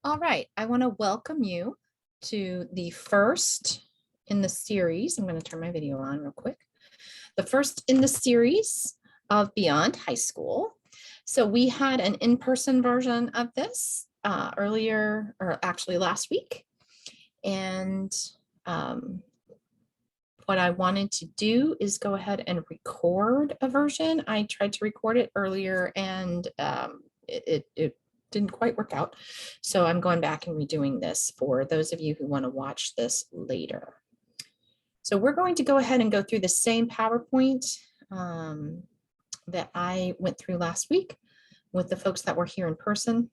All right, I want to welcome you to the first in the series. I'm going to turn my video on real quick. The first in the series of Beyond High School. So we had an in-person version of this earlier, or actually last week. And what I wanted to do is go ahead and record a version. I tried to record it earlier and it didn't quite work out. So I'm going back and redoing this for those of you who want to watch this later. So we're going to go ahead and go through the same PowerPoint that I went through last week with the folks that were here in person.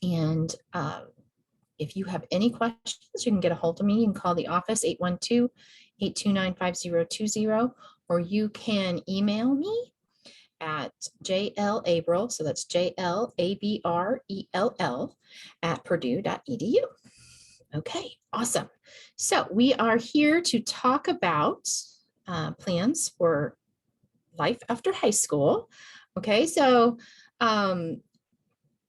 And if you have any questions, you can get a hold of me and call the office 812-829-5020, or you can email me at jlabrell, so that's JLABRELL at purdue.edu. Okay, awesome. So we are here to talk about plans for life after high school. Okay, so I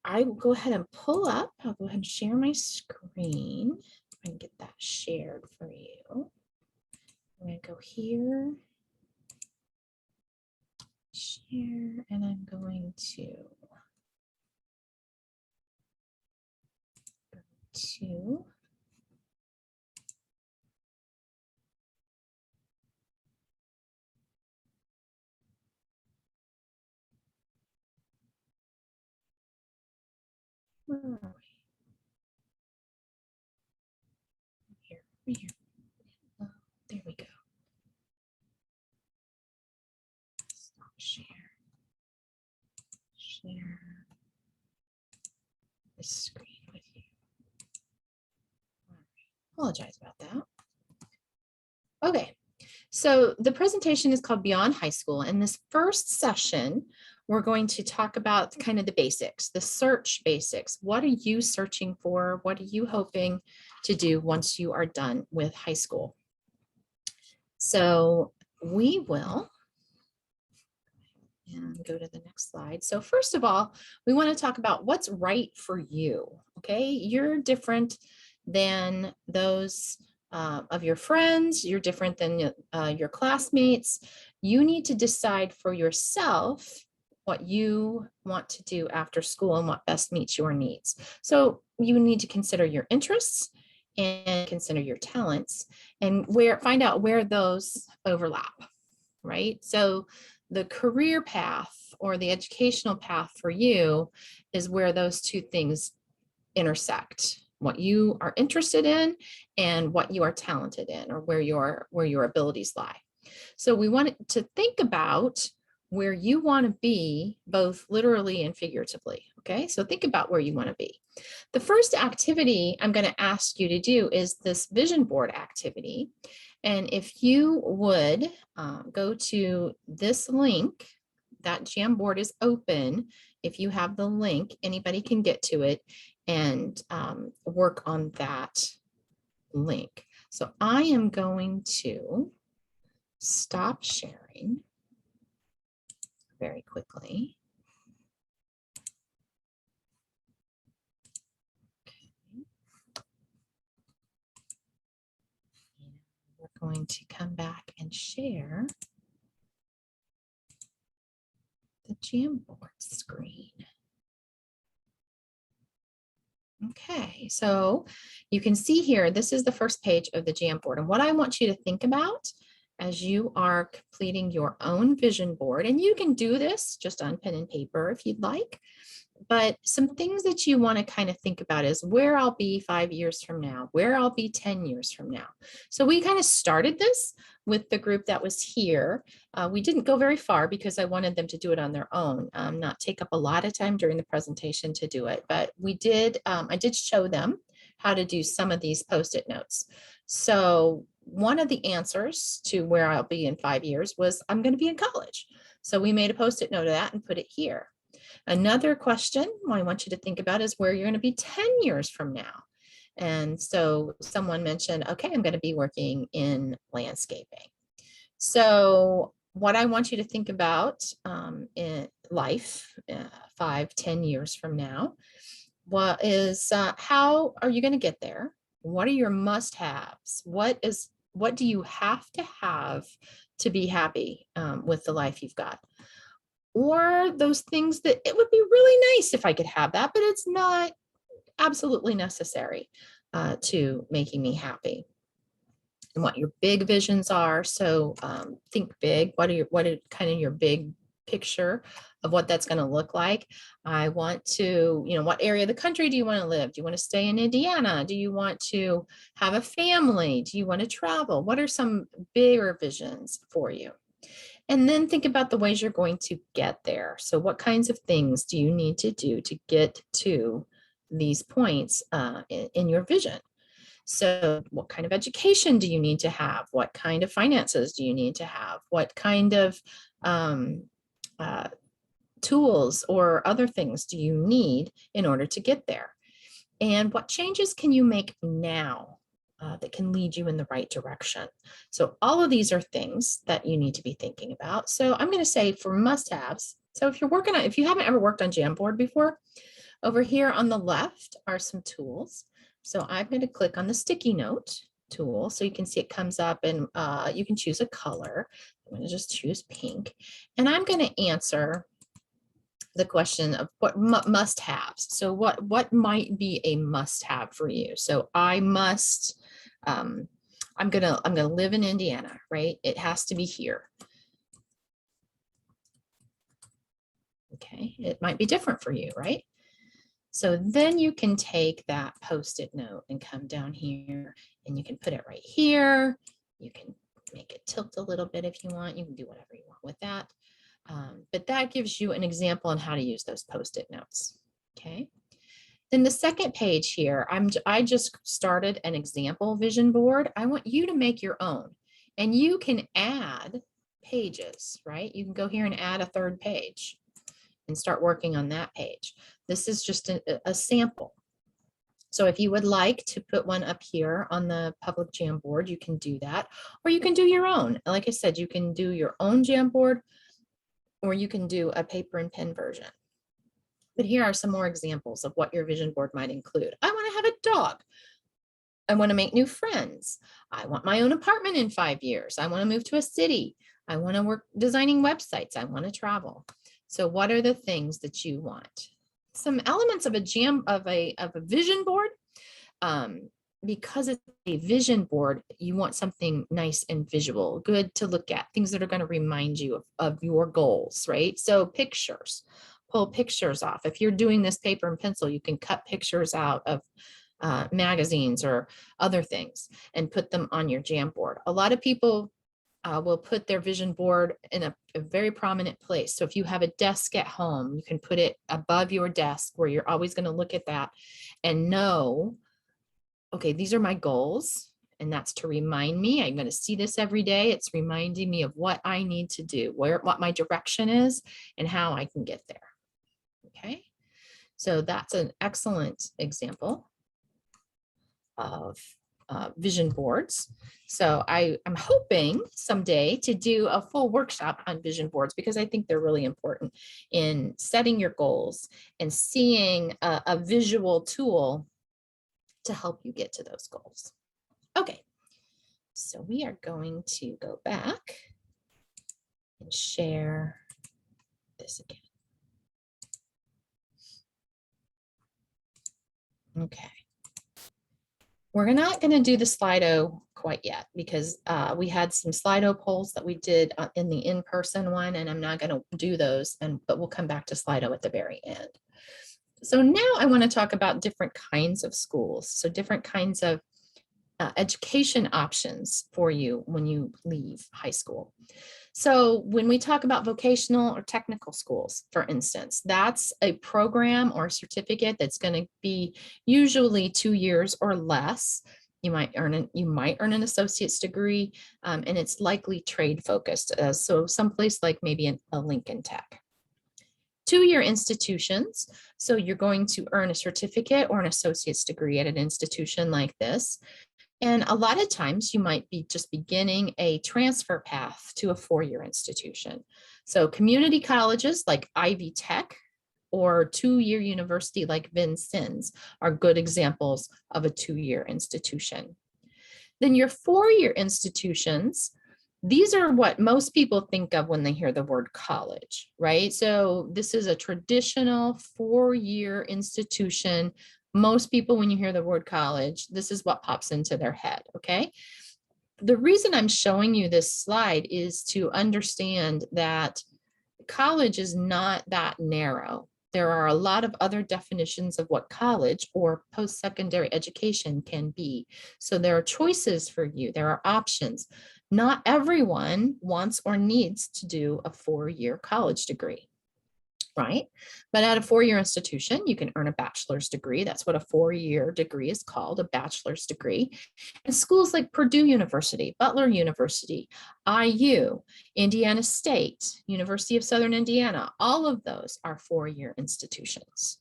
will go ahead and pull up. I'll go ahead and share my screen. I can get that shared for you. I'm going to go here, share, and I'm going to go to where are we? Here. Oh, there we go. Stop share. Share the screen with you. Apologize about that. Okay, so the presentation is called Beyond High School. In this first session, we're going to talk about kind of the basics, the search basics. What are you searching for? What are you hoping to do once you are done with high school? So we will, and go to the next slide. So first of all, we want to talk about what's right for you. Okay, you're different than those of your friends. You're different than your classmates. You need to decide for yourself what you want to do after school and what best meets your needs. So you need to consider your interests and consider your talents and find out where those overlap, right? So the career path or the educational path for you is where those two things intersect, what you are interested in and what you are talented in, or where your abilities lie. So we want to think about where you want to be, both literally and figuratively. Okay, so think about where you want to be. The first activity I'm going to ask you to do is this vision board activity. And if you would go to this link, that Jamboard is open. If you have the link, anybody can get to it and work on that link. So I am going to stop sharing very quickly. We're going to come back and share the Jamboard screen. Okay, so you can see here, this is the first page of the Jamboard. And what I want you to think about as you are completing your own vision board, and you can do this just on pen and paper if you'd like, but some things that you want to kind of think about is where I'll be 5 years from now, where I'll be 10 years from now. So we kind of started this with the group that was here. We didn't go very far because I wanted them to do it on their own, not take up a lot of time during the presentation to do it. But we did, I did show them how to do some of these Post-it notes. So one of the answers to where I'll be in 5 years was I'm going to be in college. So we made a Post-it note of that and put it here. Another question I want you to think about is where you're going to be 10 years from now. And so someone mentioned, okay, I'm going to be working in landscaping. So what I want you to think about in life 5, 10 years from now What is, how are you going to get there? What are your must-haves? What do you have to be happy with the life you've got? Or those things that it would be really nice if I could have that, but it's not absolutely necessary to making me happy. And what your big visions are. So think big. What are kind of your big picture of what that's going to look like? I want to, what area of the country do you want to live? Do you want to stay in Indiana? Do you want to have a family? Do you want to travel? What are some bigger visions for you? And then think about the ways you're going to get there. So what kinds of things do you need to do to get to these points in your vision? So what kind of education do you need to have? What kind of finances do you need to have? What kind of tools or other things do you need in order to get there? And what changes can you make now that can lead you in the right direction? So all of these are things that you need to be thinking about. So I'm going to say for must-haves. So if you haven't ever worked on Jamboard before, over here on the left are some tools. So I'm going to click on the sticky note tool so you can see it comes up, and you can choose a color. I'm going to just choose pink, and I'm going to answer the question of what must-haves. So what might be a must-have for you? So I must, I'm gonna live in Indiana, right? It has to be here. Okay, it might be different for you, right? So then you can take that Post-it note and come down here, and you can put it right here. You can make it tilt a little bit if you want. You can do whatever you want with that. But that gives you an example on how to use those Post-it notes. Okay. Then the second page here, I just started an example vision board. I want you to make your own, and you can add pages, right? You can go here and add a third page and start working on that page. This is just a sample. So if you would like to put one up here on the public Jamboard, you can do that, or you can do your own. Like I said, you can do your own Jamboard, or you can do a paper and pen version. But here are some more examples of what your vision board might include. I want to have a dog. I want to make new friends. I want my own apartment in 5 years. I want to move to a city. I want to work designing websites. I want to travel. So what are the things that you want? Some elements of a vision board. Because it's a vision board, you want something nice and visual, good to look at, things that are going to remind you of your goals, right? So pictures, pull pictures off. If you're doing this paper and pencil, you can cut pictures out of magazines or other things and put them on your Jamboard. A lot of people will put their vision board in a very prominent place. So if you have a desk at home, you can put it above your desk where you're always going to look at that and know, okay, these are my goals, and that's to remind me. I'm going to see this every day. It's reminding me of what I need to do, what my direction is, and how I can get there. Okay, so that's an excellent example of vision boards. So I'm hoping someday to do a full workshop on vision boards, because I think they're really important in setting your goals and seeing a visual tool to help you get to those goals. Okay, so we are going to go back and share this again. Okay. We're not going to do the Slido quite yet, because we had some Slido polls that we did in the in-person one, and I'm not going to do those, but we'll come back to Slido at the very end. So now I want to talk about different kinds of schools. So different kinds of education options for you when you leave high school. So when we talk about vocational or technical schools, for instance, that's a program or a certificate that's going to be usually 2 years or less. You might earn an associate's degree, and it's likely trade focused. So someplace like maybe a Lincoln Tech. 2-year institutions. So you're going to earn a certificate or an associate's degree at an institution like this. And a lot of times you might be just beginning a transfer path to a 4-year institution. So community colleges like Ivy Tech or two-year university like Vincennes are good examples of a two-year institution. Then your four-year institutions, these are what most people think of when they hear the word college, right? So this is a traditional four-year institution. Most people, when you hear the word college, this is what pops into their head, okay? The reason I'm showing you this slide is to understand that college is not that narrow. There are a lot of other definitions of what college or post-secondary education can be. So there are choices for you. There are options. Not everyone wants or needs to do a four-year college degree, right? But at a four-year institution, you can earn a bachelor's degree. That's what a four-year degree is called, a bachelor's degree. And schools like Purdue University, Butler University, IU, Indiana State, University of Southern Indiana, all of those are four-year institutions.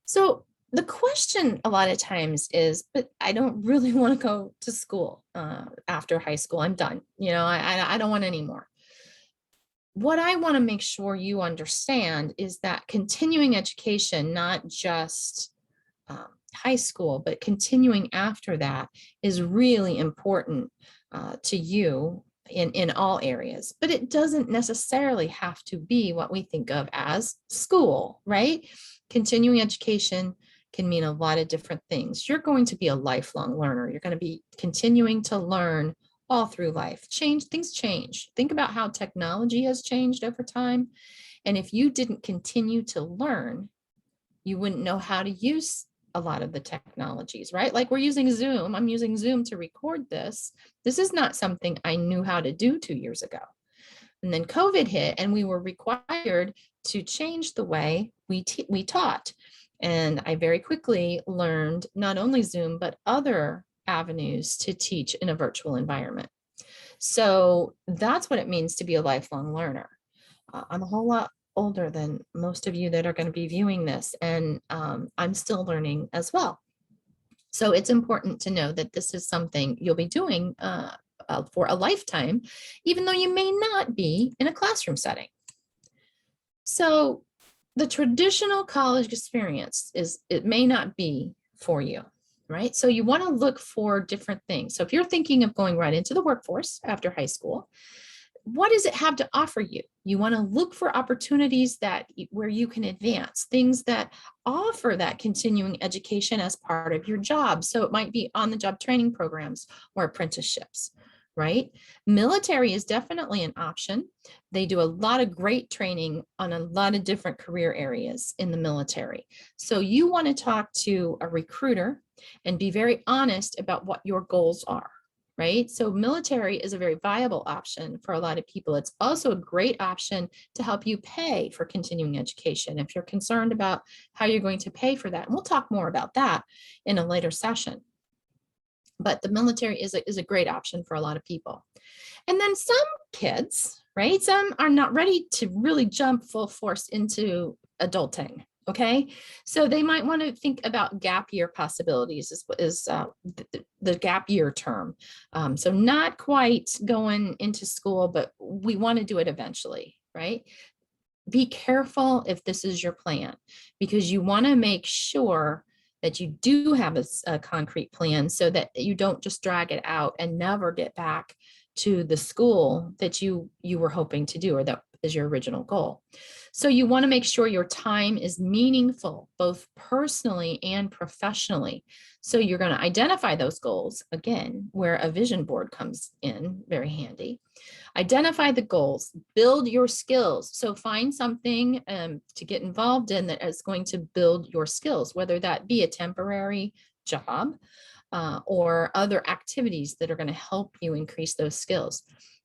So the question a lot of times is, but I don't really want to go to school after high school. I'm done. You know, I don't want any more. What I want to make sure you understand is that continuing education, not just high school, but continuing after that is really important to you in all areas. But it doesn't necessarily have to be what we think of as school, right? Continuing education can mean a lot of different things. You're going to be a lifelong learner. You're going to be continuing to learn all through life. Things change. Think about how technology has changed over time. And if you didn't continue to learn, you wouldn't know how to use a lot of the technologies, right? Like we're using Zoom. I'm using Zoom to record this. This is not something I knew how to do 2 years ago. And then COVID hit and we were required to change the way we taught. And I very quickly learned not only Zoom, but other avenues to teach in a virtual environment. So that's what it means to be a lifelong learner. I'm a whole lot older than most of you that are going to be viewing this, and I'm still learning as well. So it's important to know that this is something you'll be doing for a lifetime, even though you may not be in a classroom setting. So the traditional college experience it may not be for you, right? So you want to look for different things. So if you're thinking of going right into the workforce after high school, what does it have to offer you? You want to look for opportunities where you can advance, things that offer that continuing education as part of your job. So it might be on-the-job training programs or apprenticeships, right? Military is definitely an option. They do a lot of great training on a lot of different career areas in the military. So you want to talk to a recruiter and be very honest about what your goals are. Right? So military is a very viable option for a lot of people. It's also a great option to help you pay for continuing education if you're concerned about how you're going to pay for that. And we'll talk more about that in a later session. But the military is a great option for a lot of people. And then some kids, right? Some are not ready to really jump full force into adulting. Okay, so they might want to think about gap year possibilities is the gap year term. So not quite going into school, but we want to do it eventually, right? Be careful if this is your plan, because you want to make sure that you do have a concrete plan so that you don't just drag it out and never get back to the school that you were hoping to do, or that is your original goal. So you want to make sure your time is meaningful, both personally and professionally. So you're going to identify those goals, again, where a vision board comes in very handy. Identify the goals, build your skills. So find something to get involved in that is going to build your skills, whether that be a temporary job or other activities that are going to help you increase those skills.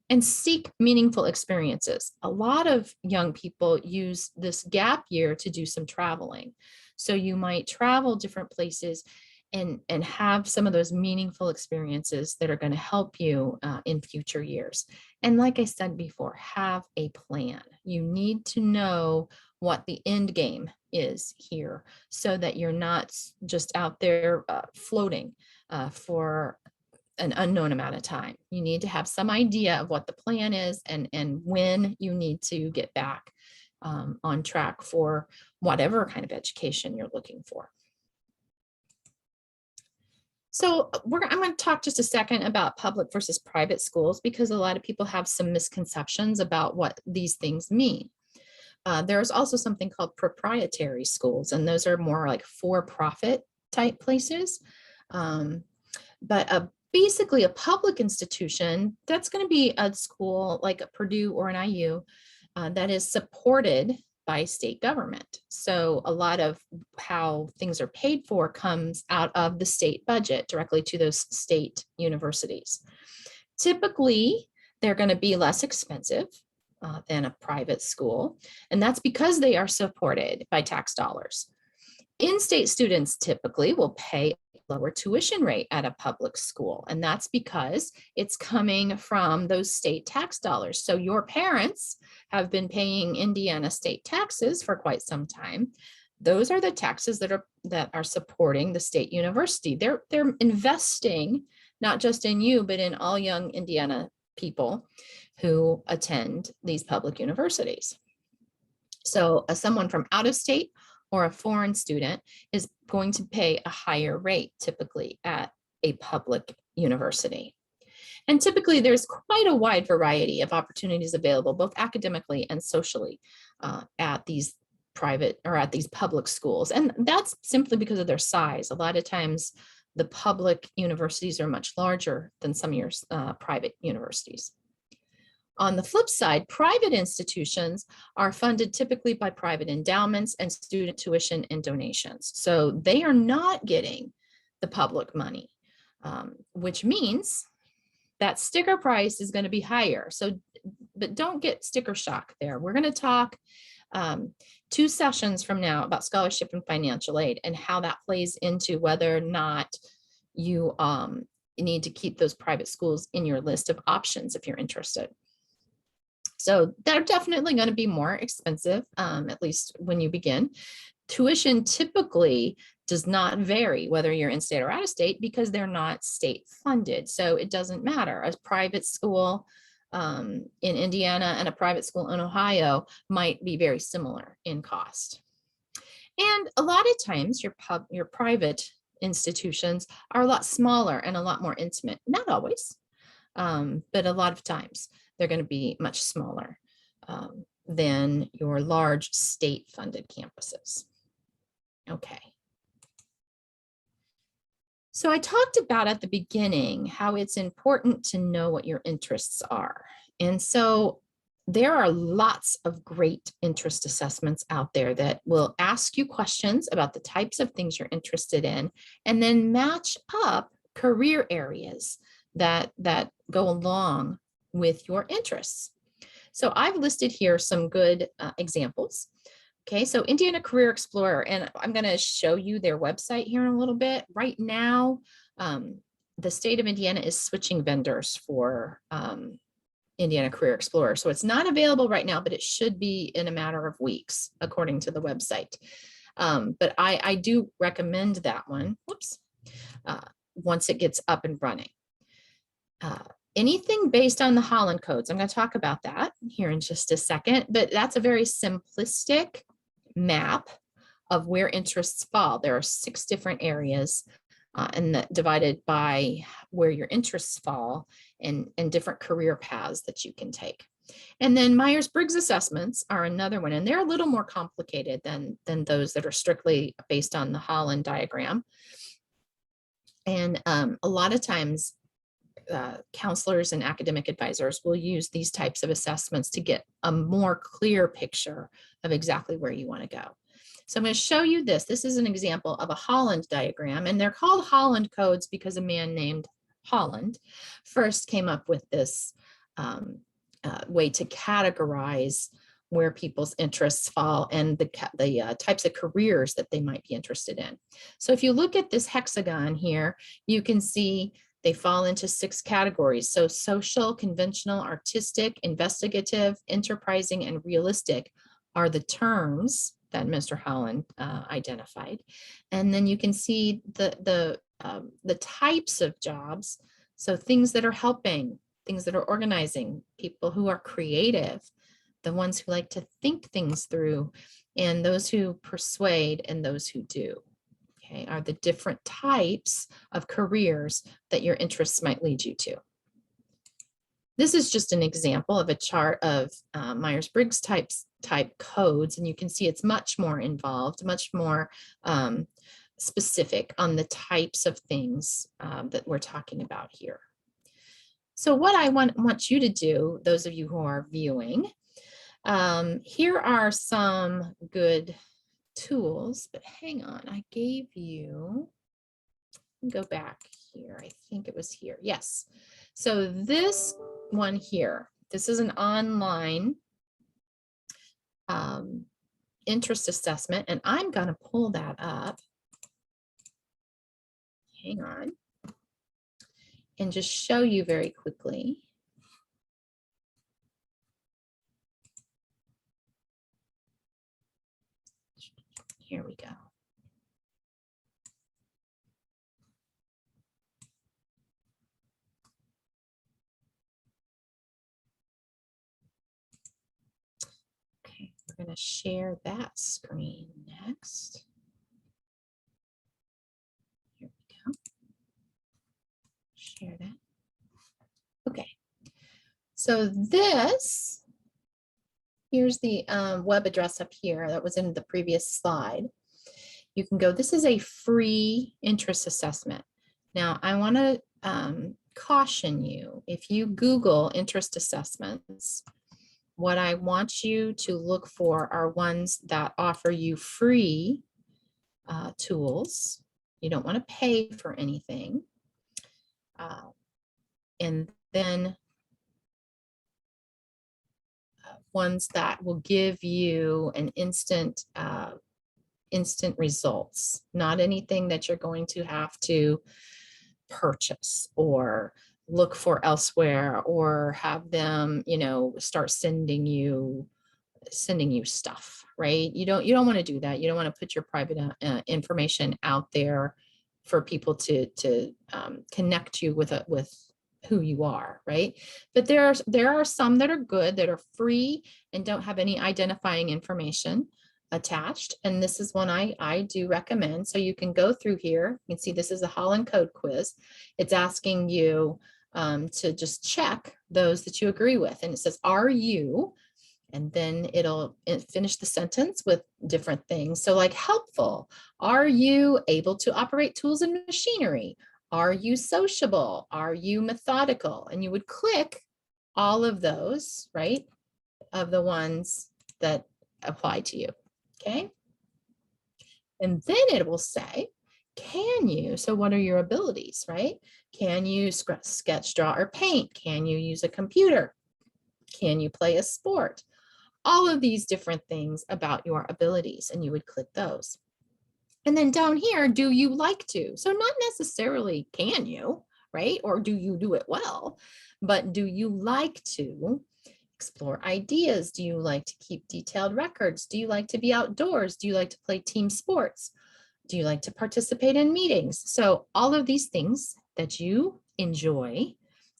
And seek meaningful experiences. A lot of young people use this gap year to do some traveling. So you might travel different places and have some of those meaningful experiences that are going to help you in future years. And like I said before, have a plan. You need to know what the end game is here so that you're not just out there floating for an unknown amount of time. You need to have some idea of what the plan is and when you need to get back on track for whatever kind of education you're looking for. So I'm going to talk just a second about public versus private schools, because a lot of people have some misconceptions about what these things mean. There's also something called proprietary schools, and those are more like for-profit type places. But basically a public institution, that's going to be a school like a Purdue or an IU that is supported by state government. So a lot of how things are paid for comes out of the state budget directly to those state universities. Typically, they're going to be less expensive than a private school, and that's because they are supported by tax dollars. In-state students typically will pay a lower tuition rate at a public school, and that's because it's coming from those state tax dollars. So your parents have been paying Indiana state taxes for quite some time. Those are the taxes that are supporting the state university. They're investing not just in you, but in all young Indiana people who attend these public universities. So someone from out of state or a foreign student is going to pay a higher rate typically at a public university. And typically there's quite a wide variety of opportunities available, both academically and socially, at these private or at these public schools. And that's simply because of their size. A lot of times the public universities are much larger than some of your private universities. On the flip side, private institutions are funded typically by private endowments and student tuition and donations. So they are not getting the public money, which means that sticker price is going to be higher. So, but don't get sticker shock there. We're going to talk 2 sessions from now about scholarship and financial aid and how that plays into whether or not you need to keep those private schools in your list of options if you're interested. So they're definitely going to be more expensive, at least when you begin. Tuition typically does not vary whether you're in state or out of state because they're not state funded. So it doesn't matter. A private school in Indiana and a private school in Ohio might be very similar in cost. And a lot of times your private institutions are a lot smaller and a lot more intimate. Not always, but a lot of times they're going to be much smaller than your large state-funded campuses. Okay. So I talked about at the beginning how it's important to know what your interests are. And so there are lots of great interest assessments out there that will ask you questions about the types of things you're interested in, and then match up career areas that go along with your interests. So I've listed here some good examples. Okay, so Indiana Career Explorer, and I'm going to show you their website here in a little bit. Right now, the state of Indiana is switching vendors for Indiana Career Explorer. So it's not available right now, but it should be in a matter of weeks, according to the website. But I do recommend that one, whoops, once it gets up and running. Anything based on the Holland codes, I'm going to talk about that here in just a second, but that's a very simplistic map of where interests fall. There are 6 different areas and divided by where your interests fall and different career paths that you can take. And then Myers-Briggs assessments are another one, and they're a little more complicated than those that are strictly based on the Holland diagram. And a lot of times counselors and academic advisors will use these types of assessments to get a more clear picture of exactly where you want to go. So I'm going to show you this. This is an example of a Holland diagram, and they're called Holland codes because a man named Holland first came up with this way to categorize where people's interests fall and the types of careers that they might be interested in. So if you look at this hexagon here, you can see they fall into 6 categories. So social, conventional, artistic, investigative, enterprising, and realistic are the terms that Mr. Holland identified. And then you can see the types of jobs So things that are helping, things that are organizing, people who are creative, the ones who like to think things through, and those who persuade and those who do, okay, are the different types of careers that your interests might lead you to. This is just an example of a chart of Myers-Briggs type codes, and you can see it's much more involved, much more specific on the types of things that we're talking about here. So what I want you to do, those of you who are viewing, here are some good tools, but hang on, I gave you, go back here, I think it was here, yes. So this one here, this is an online interest assessment, and I'm going to pull that up. Hang on. And just show you very quickly. Here we go. Okay, we're going to share that screen next. Here we go. Share that. Okay, so this, here's the web address up here that was in the previous slide. You can go, this is a free interest assessment. Now, I want to caution you, if you Google interest assessments, what I want you to look for are ones that offer you free tools. You don't want to pay for anything. And then ones that will give you an instant results, not anything that you're going to have to purchase or look for elsewhere or have them, you know, start sending you stuff, right? You don't want to do that. You don't want to put your private information out there for people to connect you with who you are, right? But there are some that are good, that are free and don't have any identifying information attached. And this is one I do recommend. So you can go through here. You can see this is a Holland Code quiz. It's asking you to just check those that you agree with. And it says, are you? And then it'll finish the sentence with different things. So like helpful, are you able to operate tools and machinery? Are you sociable? Are you methodical? And you would click all of those, right, of the ones that apply to you, okay? And then it will say, can you, so what are your abilities, right? Can you sketch, draw, or paint? Can you use a computer? Can you play a sport? All of these different things about your abilities, and you would click those. And then down here, do you like to? So not necessarily can you, right? Or do you do it well, but do you like to explore ideas? Do you like to keep detailed records? Do you like to be outdoors? Do you like to play team sports? Do you like to participate in meetings? So all of these things that you enjoy,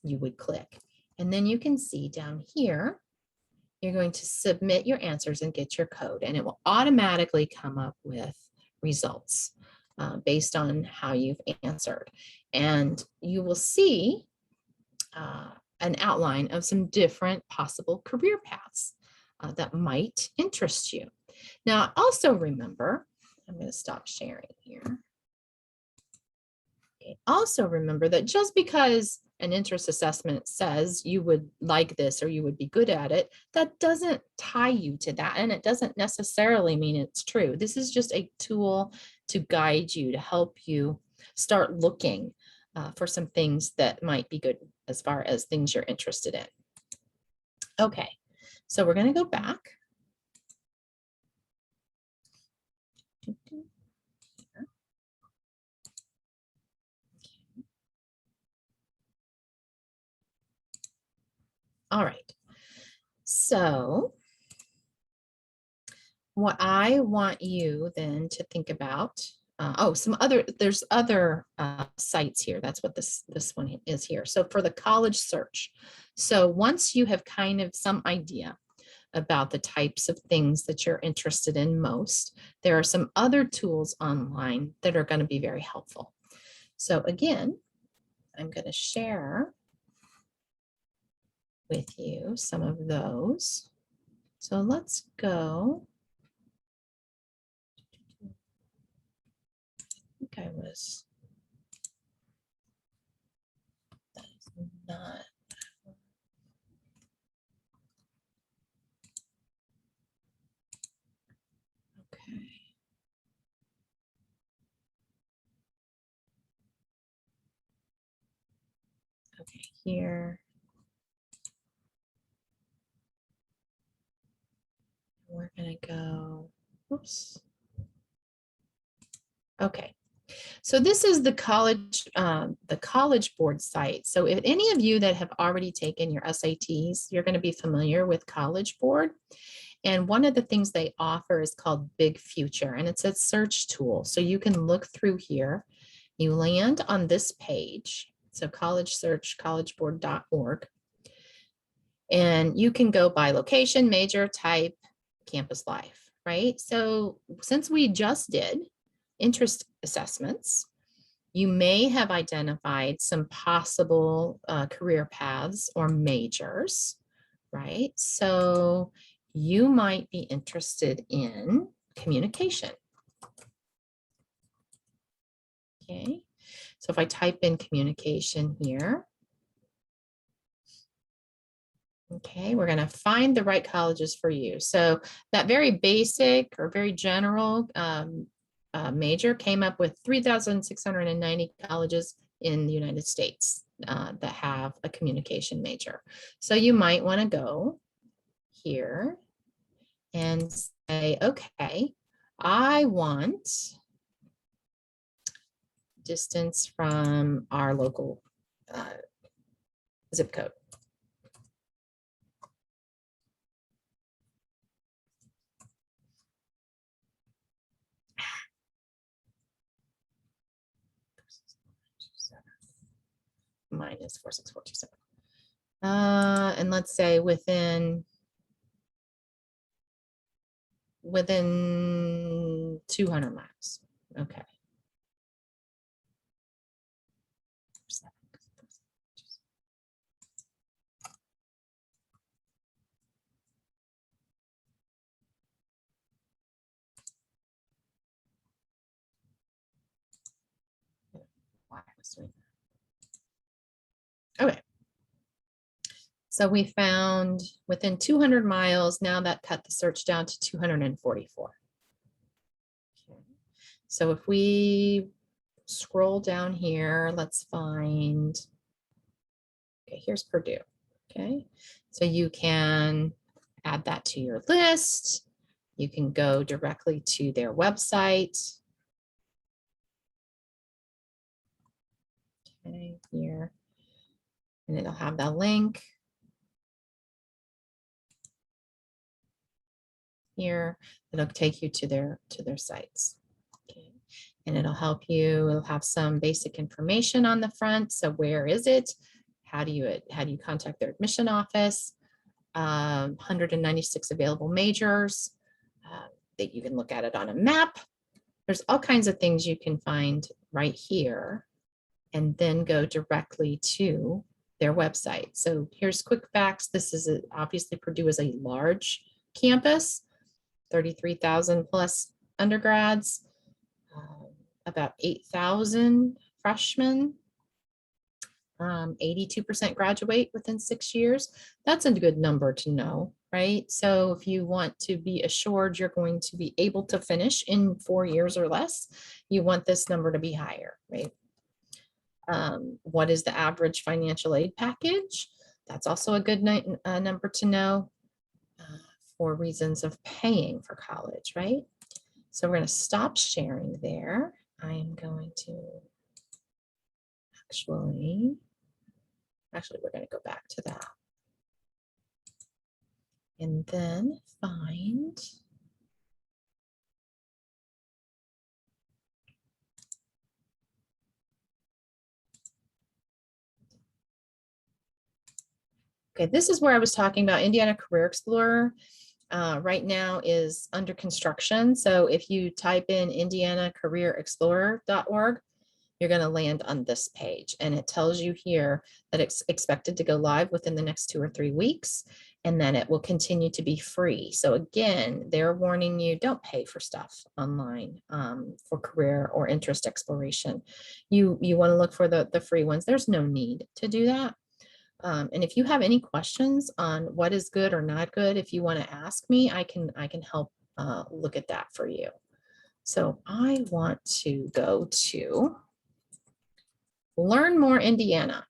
you would click. And then you can see down here, you're going to submit your answers and get your code, and it will automatically come up with results based on how you've answered. And you will see an outline of some different possible career paths that might interest you. Now, also remember, I'm going to stop sharing here. Okay. Also remember that just because an interest assessment says you would like this or you would be good at it, that doesn't tie you to that, and it doesn't necessarily mean it's true. This is just a tool to guide you, to help you start looking for some things that might be good as far as things you're interested in. Okay, so we're going to go back. All right, so what I want you then to think about there's other sites here. That's what this one is here. So for the college search. So once you have kind of some idea about the types of things that you're interested in most, there are some other tools online that are going to be very helpful. So again, I'm going to share with you some of those. So let's go. I think I was, that is not. Okay. Okay, here. We're going to go, oops. Okay. So this is the College Board site. So if any of you that have already taken your SATs, you're going to be familiar with College Board. And one of the things they offer is called Big Future, and it's a search tool. So you can look through here. You land on this page. So college search, collegeboard.org. And you can go by location, major, type, campus life, right? So since we just did interest assessments, you may have identified some possible career paths or majors, right? So you might be interested in communication. Okay, so if I type in communication here, okay, we're going to find the right colleges for you. So that very basic or very general major came up with 3,690 colleges in the United States that have a communication major. So you might want to go here and say, okay, I want distance from our local zip code. Minus 46427. And let's say within 200 miles. Okay. Why I was doing that. Okay. So we found within 200 miles, now that cut the search down to 244. Okay. So if we scroll down here, let's find, okay, here's Purdue. Okay, so you can add that to your list. You can go directly to their website. Okay, here, and it'll have the link here. It'll take you to their sites. Okay, and it'll help you. It'll have some basic information on the front. So where is it? How do you contact their admission office? 196 available majors. That you can look at it on a map. There's all kinds of things you can find right here and then go directly to their website. So here's quick facts. This is obviously Purdue is a large campus, 33,000 plus undergrads, about 8,000 freshmen, 82% graduate within 6 years. That's a good number to know, right? So if you want to be assured you're going to be able to finish in 4 years or less, you want this number to be higher, right? What is the average financial aid package? That's also a good number to know for reasons of paying for college, right? So we're going to stop sharing there. I am going to actually, we're going to go back to that. And then find Okay, this is where I was talking about Indiana Career Explorer. Right now is under construction. So if you type in indianacareerexplorer.org, you're going to land on this page, and it tells you here that it's expected to go live within the next 2 or 3 weeks, and then it will continue to be free. So again, they're warning you, don't pay for stuff online for career or interest exploration. You want to look for the free ones. There's no need to do that. And if you have any questions on what is good or not good, if you want to ask me, I can help look at that for you. So I want to go to Learn More Indiana.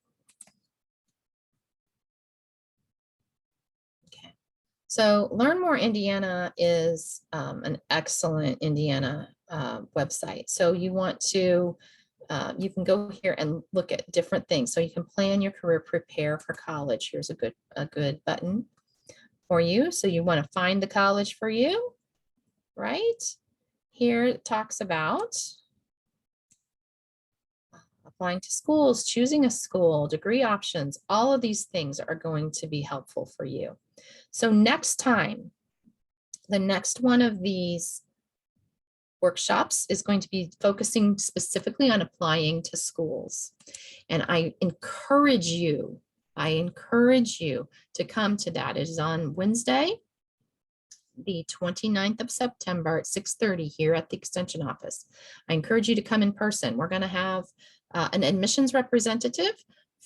Okay. So Learn More Indiana is an excellent Indiana website. So you want to you can go here and look at different things. So you can plan your career, prepare for college. Here's a good button for you. So you want to find the college for you, right? Here it talks about applying to schools, choosing a school, degree options. All of these things are going to be helpful for you. So next time, the next one of these workshops is going to be focusing specifically on applying to schools. And I encourage you to come to that. It is on Wednesday, the 29th of September at 6:30 here at the Extension office. I encourage you to come in person. We're going to have an admissions representative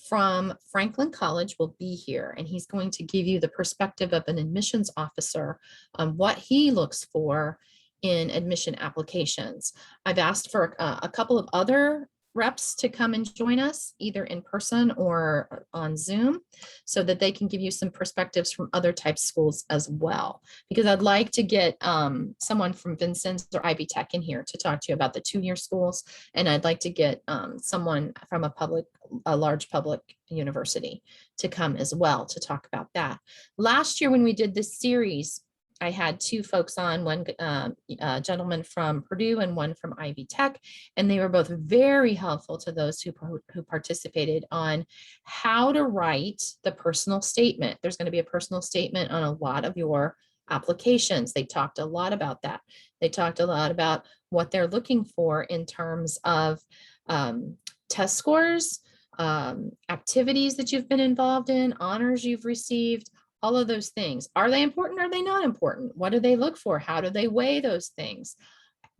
from Franklin College will be here, and he's going to give you the perspective of an admissions officer on what he looks for in admission applications. I've asked for a couple of other reps to come and join us either in person or on Zoom so that they can give you some perspectives from other types of schools as well. Because I'd like to get someone from Vincennes or Ivy Tech in here to talk to you about the 2-year schools. And I'd like to get someone from a large public university to come as well to talk about that. Last year when we did this series, I had 2 folks on, one gentleman from Purdue and one from Ivy Tech, and they were both very helpful to those who participated on how to write the personal statement. There's going to be a personal statement on a lot of your applications. They talked a lot about that. They talked a lot about what they're looking for in terms of test scores, activities that you've been involved in, honors you've received, all of those things. Are they important? Are they not important? What do they look for? How do they weigh those things?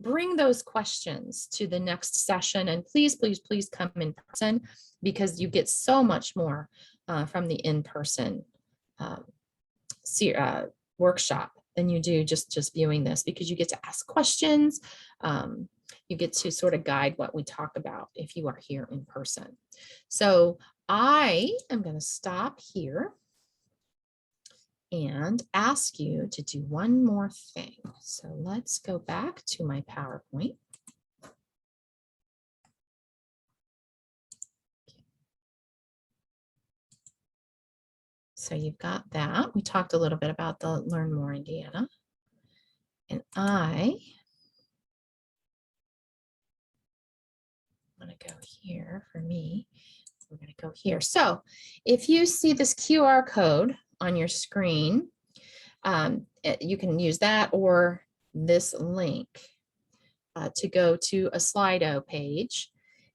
Bring those questions to the next session, and please, please, please come in person because you get so much more from the in-person workshop than you do just viewing this, because you get to ask questions. You get to sort of guide what we talk about if you are here in person. So I am going to stop here and ask you to do one more thing. So let's go back to my PowerPoint. So you've got that. We talked a little bit about the Learn More Indiana. And I want to go here for me. We're going to go here. So if you see this QR code on your screen, you can use that or this link to go to a Slido page.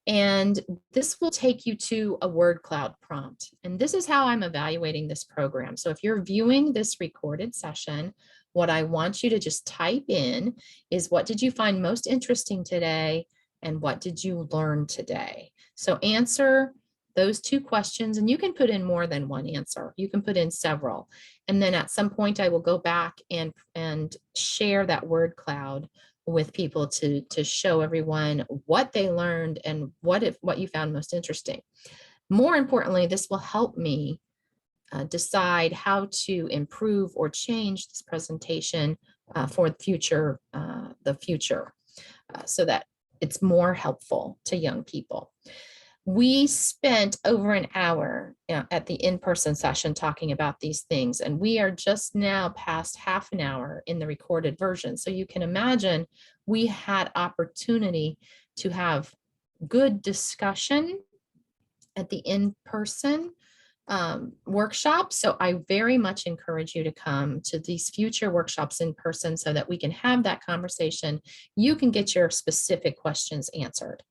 And this will take you to a word cloud prompt. And this is how I'm evaluating this program. So if you're viewing this recorded session, what I want you to just type in is, what did you find most interesting today? And what did you learn today? So answer those 2 questions, and you can put in more than one answer. You can put in several. And then at some point I will go back and share that word cloud with people to show everyone what they learned and what you found most interesting. More importantly, this will help me decide how to improve or change this presentation for the future, so that it's more helpful to young people. We spent over an hour at the in-person session talking about these things, and we are just now past half an hour in the recorded version. So you can imagine we had opportunity to have good discussion at the in-person workshops. So I very much encourage you to come to these future workshops in person so that we can have that conversation. You can get your specific questions answered.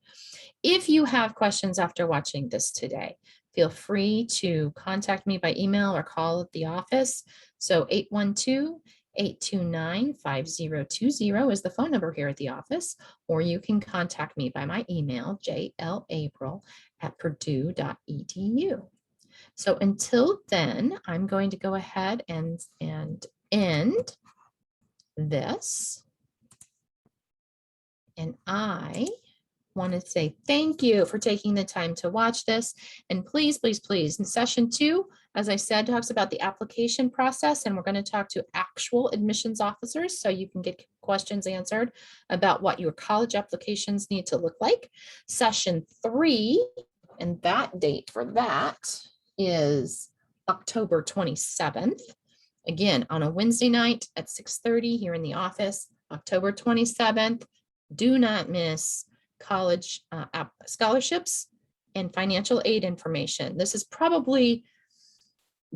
If you have questions after watching this today, feel free to contact me by email or call at the office. So 812-829-5020 is the phone number here at the office, or you can contact me by my email, jlapril@purdue.edu. So until then, I'm going to go ahead and end this. And I want to say thank you for taking the time to watch this. And please, please, please, in session 2, as I said, talks about the application process, and we're going to talk to actual admissions officers so you can get questions answered about what your college applications need to look like. Session 3, and that date for that is October 27th. Again, on a Wednesday night at 6:30 here in the office, October 27th. Do not miss college scholarships and financial aid information. This is probably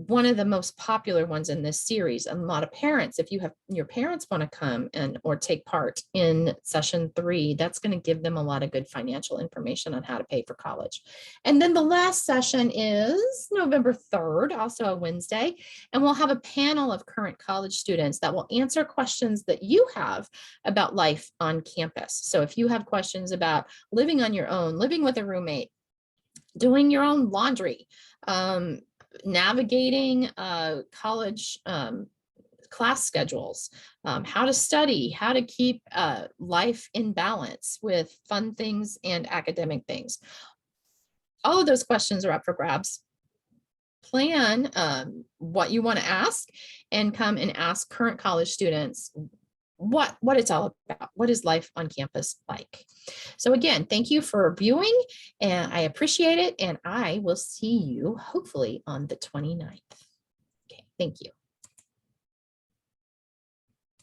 one of the most popular ones in this series. And a lot of parents, if you have your parents want to come or take part in session 3, that's going to give them a lot of good financial information on how to pay for college. And then the last session is November 3rd, also a Wednesday, and we'll have a panel of current college students that will answer questions that you have about life on campus. So if you have questions about living on your own, living with a roommate, doing your own laundry, navigating college class schedules, how to study, how to keep life in balance with fun things and academic things. All of those questions are up for grabs. Plan what you want to ask and come and ask current college students what it's all about. What is life on campus like? So again, thank you for viewing, and I appreciate it. And I will see you hopefully on the 29th. Okay, thank you.